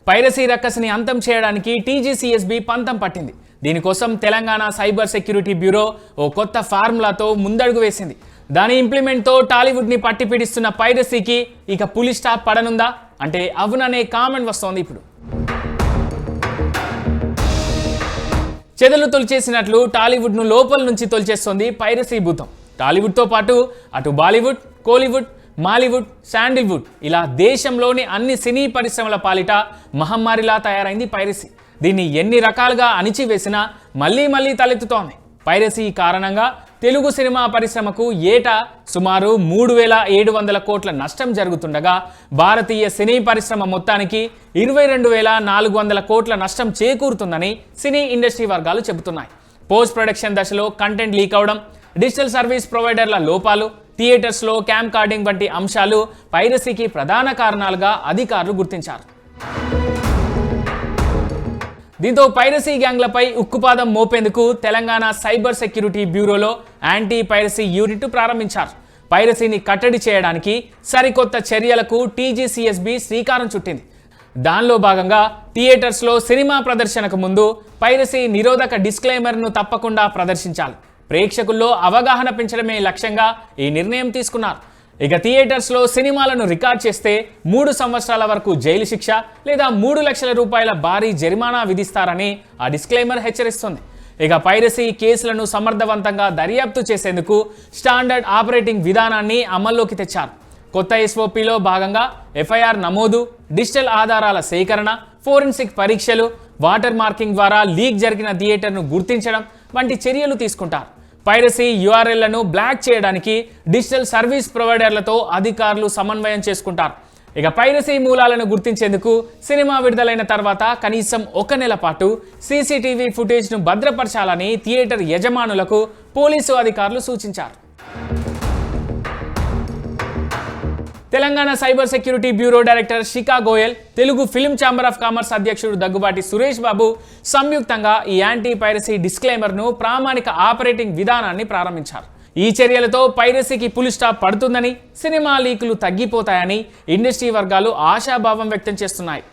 Piracy రక్కసిని అంతం చేయడానికి టీజీసీఎస్బీ పంతం పట్టింది. దీనికోసం తెలంగాణ సైబర్ సెక్యూరిటీ బ్యూరో ఓ కొత్త ఫార్ములాతో ముందడుగు వేసింది. దాని ఇంప్లిమెంట్తో టాలీవుడ్ని పట్టిపీడిస్తున్న పైరసీకి ఇక పులి స్టాప్ పడనుందా అంటే అవుననే కామెంట్ వస్తోంది. ఇప్పుడు చెదలు తొలిచేసినట్లు టాలీవుడ్ను లోపల నుంచి తొలిచేస్తోంది పైరసీ భూతం. టాలీవుడ్తో పాటు అటు బాలీవుడ్, కోలీవుడ్, మాలీవుడ్, శాండిల్వుడ్ ఇలా దేశంలోని అన్ని సినీ పరిశ్రమల పాలిట మహమ్మారిలా తయారైంది పైరసీ. దీన్ని ఎన్ని రకాలుగా అణిచివేసినా మళ్ళీ మళ్ళీ తలెత్తుతోంది. పైరసీ కారణంగా తెలుగు సినిమా పరిశ్రమకు ఏటా సుమారు 3,700 కోట్ల నష్టం జరుగుతుండగా భారతీయ సినీ పరిశ్రమ మొత్తానికి 22,400 కోట్ల నష్టం చేకూరుతుందని సినీ ఇండస్ట్రీ వర్గాలు చెబుతున్నాయి. పోస్ట్ ప్రొడక్షన్ దశలో కంటెంట్ లీక్ అవడం, డిజిటల్ సర్వీస్ ప్రొవైడర్ల లోపాలు, థియేటర్స్లో క్యామ్ కార్డింగ్ వంటి అంశాలు పైరసీకి ప్రధాన కారణాలుగా అధికారులు గుర్తించారు. దీంతో పైరసీ గ్యాంగ్లపై ఉక్కుపాదం మోపేందుకు తెలంగాణ సైబర్ సెక్యూరిటీ బ్యూరోలో యాంటీ పైరసీ యూనిట్ ప్రారంభించారు. పైరసీని కట్టడి చేయడానికి సరికొత్త చర్యలకు టీజీసీఎస్బీ శ్రీకారం చుట్టింది. దానిలో భాగంగా థియేటర్స్లో సినిమా ప్రదర్శనకు ముందు పైరసీ నిరోధక డిస్క్లైమర్ను తప్పకుండా ప్రదర్శించాలి. ప్రేక్షకుల్లో అవగాహన పెంచడమే లక్ష్యంగా ఈ నిర్ణయం తీసుకున్నారు. ఇక థియేటర్స్లో సినిమాలను రికార్డ్ చేస్తే 3 సంవత్సరాల వరకు జైలు శిక్ష లేదా 3 లక్షల రూపాయల భారీ జరిమానా విధిస్తారని ఆ డిస్క్లైమర్ హెచ్చరిస్తుంది. ఇక పైరసీ కేసులను సమర్థవంతంగా దర్యాప్తు చేసేందుకు స్టాండర్డ్ ఆపరేటింగ్ విధానాన్ని అమల్లోకి తెచ్చారు. కొత్త ఎస్ఓపీలో భాగంగా ఎఫ్ఐఆర్ నమోదు, డిజిటల్ ఆధారాల సేకరణ, ఫోరెన్సిక్ పరీక్షలు, వాటర్ మార్కింగ్ ద్వారా లీక్ జరిగిన థియేటర్ను గుర్తించడం వంటి చర్యలు తీసుకుంటారు. పైరసీ యూఆర్ఎల్లను బ్లాక్ చేయడానికి డిజిటల్ సర్వీస్ ప్రొవైడర్లతో అధికారులు సమన్వయం చేసుకుంటారు. ఇక పైరసీ మూలాలను గుర్తించేందుకు సినిమా విడుదలైన తర్వాత కనీసం 1 నెల పాటు సీసీటీవీ ఫుటేజ్ను భద్రపరచాలని థియేటర్ యజమానులకు పోలీసు అధికారులు సూచించారు. Telangana cyber security bureau director Shikha Goyal, Telugu film chamber of commerce అధ్యక్షుడు దగ్గుబాటి సురేష్ బాబు సంయుక్తంగా ఈ యాంటీ పైరసీ డిస్క్లైమర్ను ప్రామాణిక ఆపరేటింగ్ విధానాన్ని ప్రారంభించారు. ఈ చర్యలతో పైరసీకి పులి స్టాప్ పడుతుందని, సినిమా లీకులు తగ్గిపోతాయని ఇండస్ట్రీ వర్గాలు ఆశాభావం వ్యక్తం చేస్తున్నాయి.